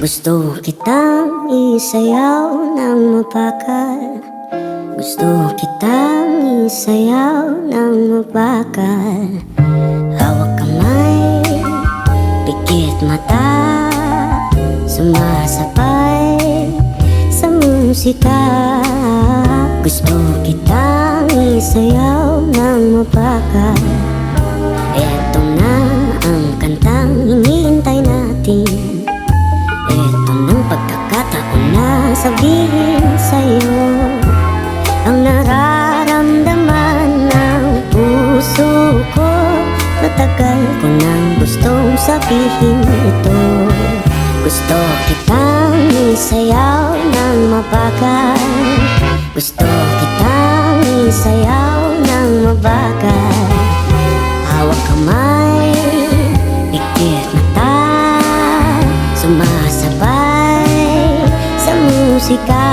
Gusto kitang isayaw ng mapakal. Gusto kitang isayaw ng mapakal. Hawak kamay, pikit mata, sumasabay sa musika. Gusto kitang isayaw ng mapakal. Eto na ang kantang hinihintay natin. Eto ng pagkakataon na sabihin sa'yo ang nararamdaman ng puso ko. Matagal ko nang gustong sabihin ito. Gusto kitang isayaw ng mapakal. Gusto kitang isayaw ng mapakal. Hawak kamay, pikit mata, sumasabay sa musika.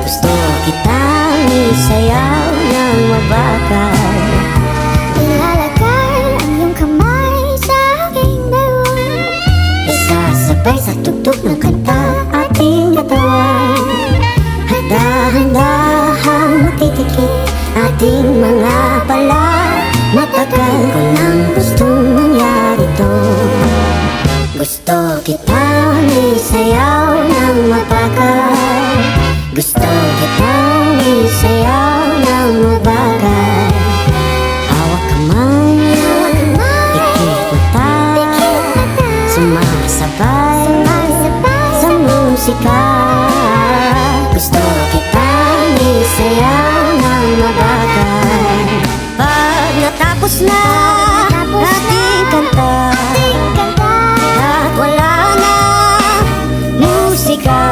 Gusto kitang isayaw ng mapakal. Ilalagay ang iyong kamay sa aking dalawa, Isasabay sa tugtog ng kanta ating katawan. Handa-handahang matitikip ating mga pala. Matagal ko nang gustong mangyari to. Gusto kitang isayaw ng mapakal. Gusto kitang isayaw ng mapakal. Hawak kamay, pikit mata, sumasabay sa musika. Gusto kitang isayaw ng mapakal. Pag natapos na ating kanta at wala na musika,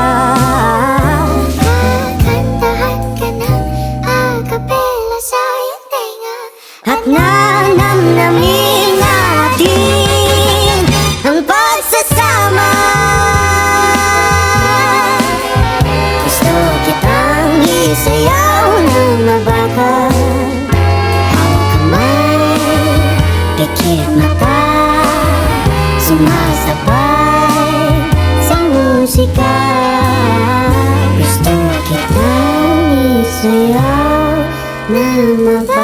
kakantahan ka ng a-capella sa iyong tenga. at nanamnamin natin ang pagsasama. Gusto kitang isayaw ng mapakal. Hawak kamay, pikit mata, sumasabay sa musika. Gusto kitang isayaw ng mapakal.